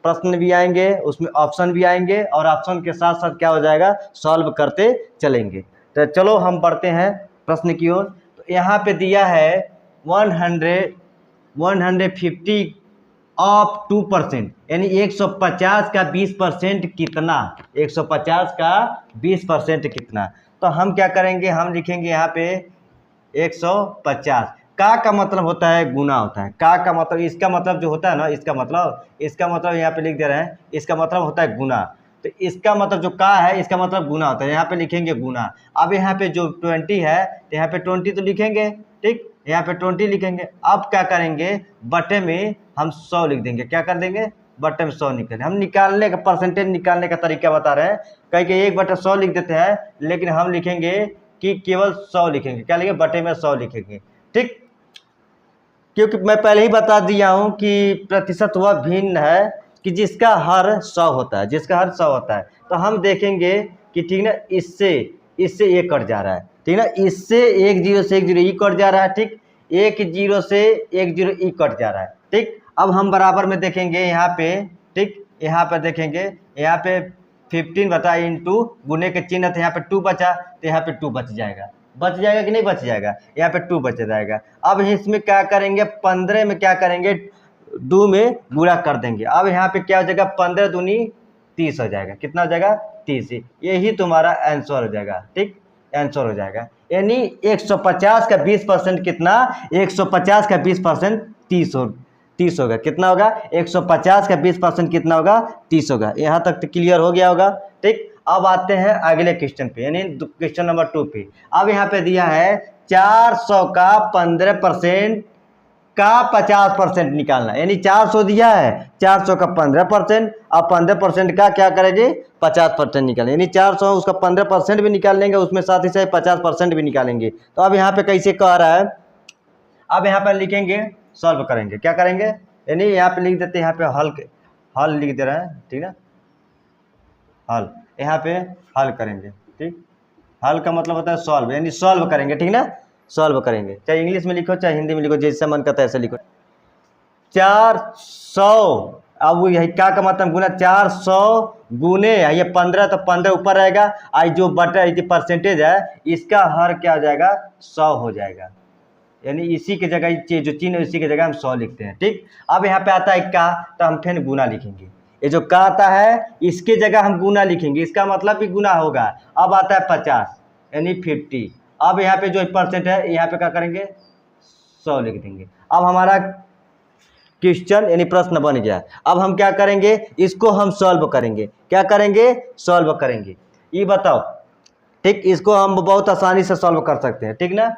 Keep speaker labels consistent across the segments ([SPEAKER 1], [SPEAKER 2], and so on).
[SPEAKER 1] प्रश्न भी आएंगे, उसमें ऑप्शन भी आएंगे और ऑप्शन के साथ साथ क्या हो जाएगा, सॉल्व करते चलेंगे। तो चलो हम बढ़ते हैं प्रश्न की ओर। तो यहाँ पे दिया है 150 ऑफ 2%, यानी 150 का 20% कितना, 150 का 20% कितना। तो हम क्या करेंगे, हम लिखेंगे यहाँ पे 150 का मतलब होता है गुना होता है। का मतलब, इसका मतलब जो होता है ना, इसका मतलब यहाँ पे लिख दे रहे हैं, इसका मतलब होता है गुना। तो इसका मतलब जो का है, इसका मतलब गुना होता है, यहाँ पे लिखेंगे गुना। अब यहाँ पे जो 20 है तो यहाँ पे 20 तो लिखेंगे, ठीक, यहाँ पे 20 लिखेंगे। अब क्या करेंगे, बटे में हम 100 लिख देंगे। क्या कर देंगे, बटे में 100 निकलेंगे। हम निकालने का परसेंटेज निकालने का तरीका बता रहे हैं, कहीं कि 1/100 लिख देते हैं, लेकिन हम लिखेंगे कि केवल 100 लिखेंगे। क्या लिखेंगे, बटे में 100 लिखेंगे, ठीक। क्योंकि मैं पहले ही बता दिया हूं कि प्रतिशत वह भिन्न है कि जिसका हर 100 होता है, जिसका हर 100 होता है। तो हम देखेंगे कि ठीक ना, इससे ये कट जा रहा है, ठीक ना, इससे 1 0 से 1 0 ई कट जा रहा है, ठीक, 1 0 से 1 0 ई कट जा रहा है, ठीक। अब हम बराबर में देखेंगे यहाँ पे, ठीक, यहाँ पे देखेंगे, यहाँ पे 15 बता इंटू गुने के चिन्ह, तो यहाँ पे 2 बचा, तो यहाँ पे 2 बच जाएगा कि नहीं बच जाएगा, यहाँ पे 2 बच जाएगा। अब इसमें क्या करेंगे, 15 में क्या करेंगे, 2 में गुणा कर देंगे। अब यहाँ पे क्या हो जाएगा, 15 दूनी 30 हो जाएगा। कितना हो जाएगा, 30। यही तुम्हारा आंसर हो जाएगा, ठीक, आंसर हो जाएगा। यानी 150 का 20% कितना, 150 का 20% 30 होगा। कितना होगा, 150 का 20% कितना होगा, 30 होगा। यहाँ तक तो क्लियर हो गया होगा, ठीक। अब आते हैं अगले क्वेश्चन पे, यानी क्वेश्चन नंबर 2 पे। अब यहाँ पे दिया है 400 का 15% का 50% निकालना, यानी 400 दिया है, 400 का 15% और 15% का क्या करेंगे, 50% निकालेंगे। यानी 400 उसका 15% भी निकाल लेंगे, उसमें साथ ही साथ 50% भी निकालेंगे। तो अब यहाँ पे कैसे कह रहा है, अब यहाँ पे लिखेंगे, सॉल्व करेंगे। क्या करेंगे, यानी यहाँ पे लिख देते हैं, यहाँ पे हल लिख दे रहे हैं, ठीक ना, हल, यहाँ पे हल करेंगे, ठीक। हल का मतलब होता है सॉल्व, यानी सॉल्व करेंगे, ठीक ना, सॉल्व करेंगे। चाहे इंग्लिश में लिखो चाहे हिंदी में लिखो, जैसा मन करता है ऐसे लिखो। 400, अब वो यही का मतलब गुना, 400 गुने ये 15, तो 15 ऊपर रहेगा, आई जो बटा परसेंटेज है इसका हर क्या हो जाएगा, 100 हो जाएगा। यानी इसी की जगह जो चिन्ह है, इसी की जगह हम 100 लिखते हैं, ठीक। अब यहाँ पे आता है का, तो हम फिर गुना लिखेंगे। ये जो का आता है इसके जगह हम गुना लिखेंगे, इसका मतलब भी गुना होगा। अब आता है 50 यानी 50। अब यहाँ पे जो परसेंट है, यहाँ पे क्या करेंगे, 100 लिख देंगे। अब हमारा क्वेश्चन यानी प्रश्न बन गया। अब हम क्या करेंगे, इसको हम सॉल्व करेंगे। क्या करेंगे, सॉल्व करेंगे। ये बताओ, ठीक, इसको हम बहुत आसानी से सॉल्व कर सकते हैं, ठीक ना,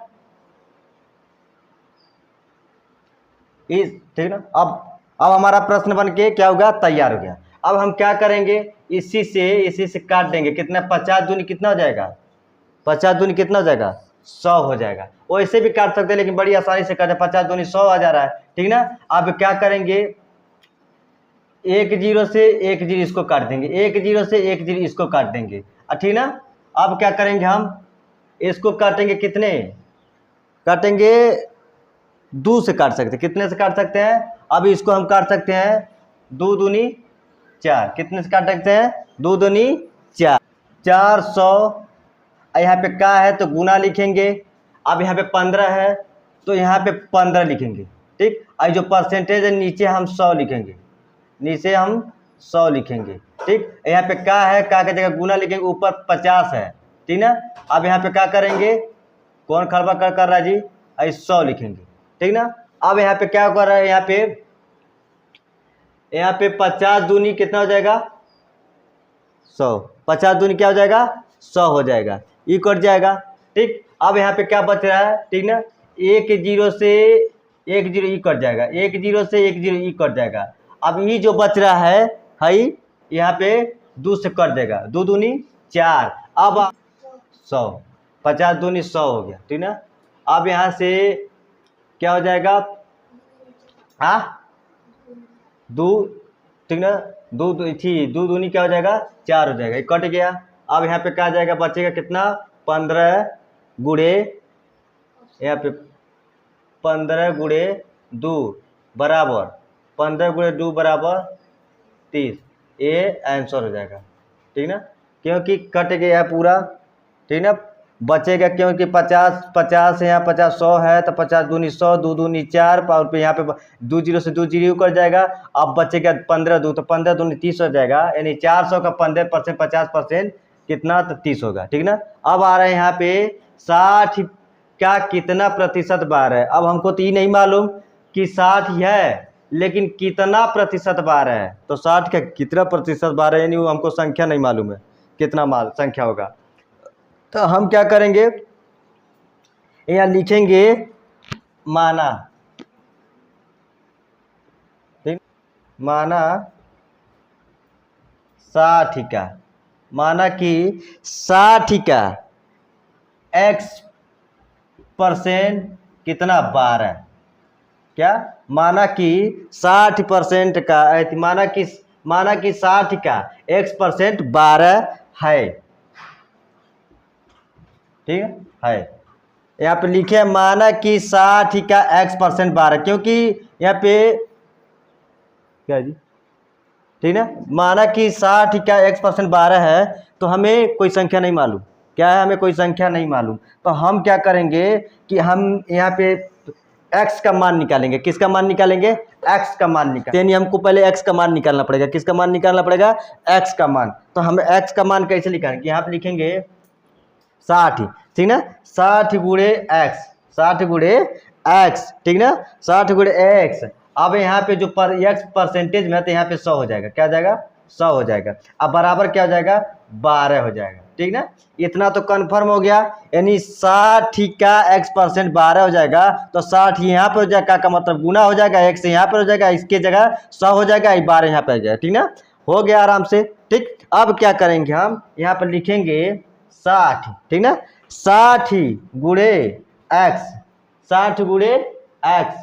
[SPEAKER 1] ठीक ना। अब हमारा प्रश्न बन के क्या होगा, तैयार हो गया। अब हम क्या करेंगे, इसी से काट देंगे। कितना, 50 दूनी कितना हो जाएगा, 50 दूनी कितना हो जाएगा, 100 हो जाएगा। वो ऐसे भी काट सकते हैं, लेकिन बड़ी आसानी से काटे, 50 दूनी 100 आ जा रहा है, ठीक ना। अब क्या करेंगे, 1 0 से 1 0 इसको काट देंगे, 1 0 से 1 0 इसको काट देंगे, ठीक ना। अब क्या करेंगे, हम इसको काटेंगे, कितने काटेंगे, 2 से काट सकते हैं। कितने से काट सकते हैं, अब इसको हम काट सकते हैं 2 दूनी 4। कितने से काट सकते हैं, 2 दूनी 4, 400। यहाँ पे का है तो गुना लिखेंगे। अब यहाँ पे 15 है तो यहाँ पे 15 लिखेंगे, ठीक। और जो परसेंटेज है नीचे हम 100 लिखेंगे, नीचे हम 100 लिखेंगे, ठीक। यहाँ पे का है, का की जगह गुना लिखेंगे, ऊपर 50 है, ठीक ना। अब यहाँ पे क्या करेंगे, कौन खड़बड़ कर रहा है जी, 100 लिखेंगे, ठीक ना। अब यहाँ पे क्या कर रहा है, यहाँ पे 50 दूनी कितना हो जाएगा, 100। 50 दूनी क्या हो जाएगा, 100 हो जाएगा, ई कट जाएगा, ठीक। अब यहाँ पे क्या बच रहा है, ठीक ना, 1 0 से 1 0 ई कट जाएगा, 1 0 से 1 0 ई कट जाएगा। अब ई जो बच रहा है यहाँ पे 2 से कट देगा, 2 दूनी 4। अब 100, 50 दूनी 100 हो गया, ठीक ना। अब यहाँ से क्या हो जाएगा, दो, ठीक ना, दो दूनी क्या हो जाएगा, 4 हो जाएगा, कट गया। अब यहाँ पे क्या जाएगा, बचेगा कितना, 15 गुणे, यहाँ पे 15 गुणे 2 बराबर, 15 गुणे 2 बराबर 30, ये आंसर हो जाएगा। ठीक ना, क्योंकि कट गया पूरा। ठीक ना, बचेगा क्योंकि 50 50 यहाँ 50 100 है तो 50 दूनी 100, 2 दूनी 4 और फिर यहाँ पे 2 जीरो से 2 जीरो कर जाएगा। अब बचेगा 15 2 तो 15 दूनी 30 हो जाएगा, यानी 400 का 15% 50% कितना, तो 30 होगा। ठीक ना, अब आ रहा है यहाँ पे 60 का कितना प्रतिशत बार है। अब हमको तो ये नहीं मालूम कि 60 है, लेकिन कितना प्रतिशत बार है, तो 60 का कितना प्रतिशत बार है, यानी वो हमको संख्या नहीं मालूम है कितना संख्या होगा। तो हम क्या करेंगे, यहाँ लिखेंगे माना। ठीक, माना 60 का, माना कि 60 का x% कितना बार है। क्या, माना कि 60% का, माना कि 60 का x% 12 है। ठीक है, यहाँ पे लिखे माना कि 60 का x% 12, क्योंकि यहाँ पे क्या जी, ठीक ना, माना कि 60 का x% 12 है, तो हमें कोई संख्या नहीं मालूम। क्या है, हमें कोई संख्या नहीं मालूम। तो हम क्या करेंगे कि हम यहाँ पे x का मान निकालेंगे। किसका मान निकालेंगे, x का मान निकालेंगे। यानी हमको पहले x का मान निकालना पड़ेगा। किसका मान निकालना पड़ेगा, x का मान। तो हम x का मान कैसे निकालेंगे, यहाँ पे लिखेंगे 60। ठीक ना, 60 गुणे x, 60 गुणे x। ठीक ना, 60 गुणे x। अब यहाँ पे जो x परसेंटेज में है, तो यहाँ पे 100 हो जाएगा। क्या हो जाएगा, 100 हो जाएगा। अब बराबर क्या हो जाएगा, 12 हो जाएगा। ठीक ना, इतना तो कंफर्म हो गया, यानी 60 का x% 12 हो जाएगा। तो 60 यहाँ पे हो जाएगा, का मतलब गुना हो जाएगा, x यहाँ पर हो जाएगा, इसके जगह 100 हो जाएगा, 12 यहाँ पे आ जाएगा। ठीक ना, हो गया आराम से। ठीक, अब क्या करेंगे, हम यहाँ पर लिखेंगे 60। ठीक ना, 60 गुणे x, 60 गुणे x।